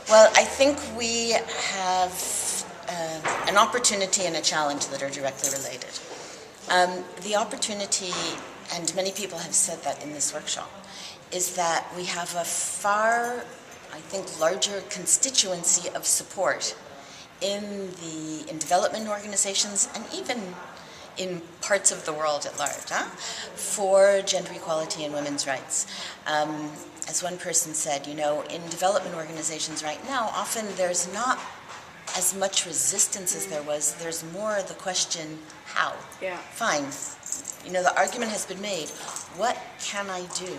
Well, I think we have an opportunity and a challenge that are directly related. The opportunity, and many people have said that in this workshop, is that we have a far, I think, larger constituency of support in development organizations and even in parts of the world at large, for gender equality and women's rights. As one person said, in development organizations right now, often there's not as much resistance as there was. There's more the question, how? Yeah. Fine. The argument has been made. What can I do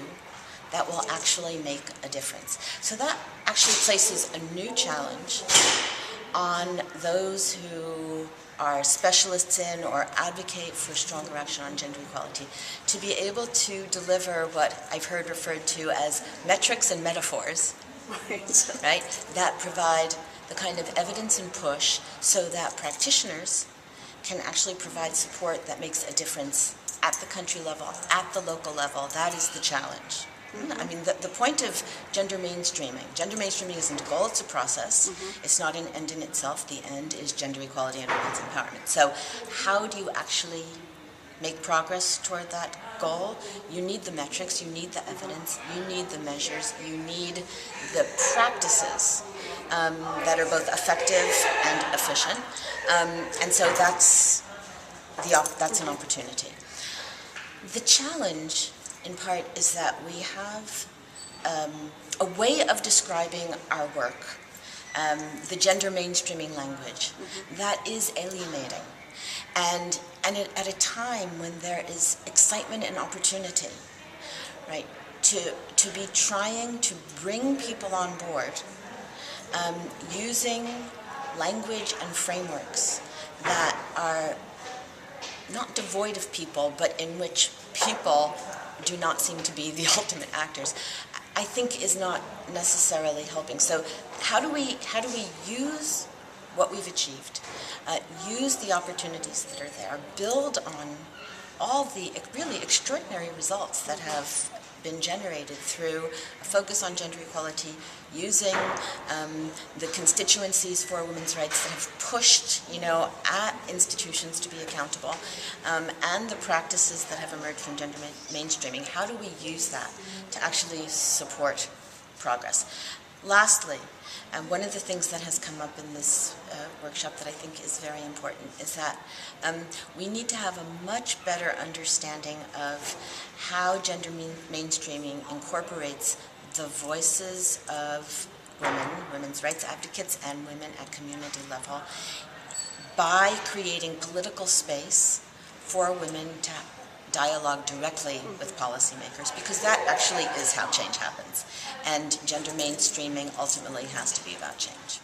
that will actually make a difference? So that actually places a new challenge on those who are specialists in or advocate for stronger action on gender equality, to be able to deliver what I've heard referred to as metrics and metaphors, right, that provide the kind of evidence and push so that practitioners can actually provide support that makes a difference at the country level, at the local level. That is the challenge. I mean, the point of gender mainstreaming isn't a goal, it's a process. It's not an end in itself. The end is gender equality and women's empowerment. So how do you actually make progress toward that goal? You need the metrics, you need the evidence, you need the measures, you need the practices that are both effective and efficient. And so that's an opportunity. The challenge, in part, is that we have a way of describing our work, the gender mainstreaming language, that is alienating. And at a time when there is excitement and opportunity, right, to be trying to bring people on board, using language and frameworks that are not devoid of people, but in which people do not seem to be the ultimate actors, I think is not necessarily helping. So how do we use what we've achieved, use the opportunities that are there, build on all the really extraordinary results that have been generated through a focus on gender equality, using the constituencies for women's rights that have pushed, at institutions to be accountable, and the practices that have emerged from gender mainstreaming. How do we use that to actually support progress? Lastly, one of the things that has come up in this workshop that I think is very important is that we need to have a much better understanding of how gender mainstreaming incorporates the voices of women, women's rights advocates, and women at community level by creating political space for women to dialogue directly with policymakers, because that actually is how change happens. And gender mainstreaming ultimately has to be about change.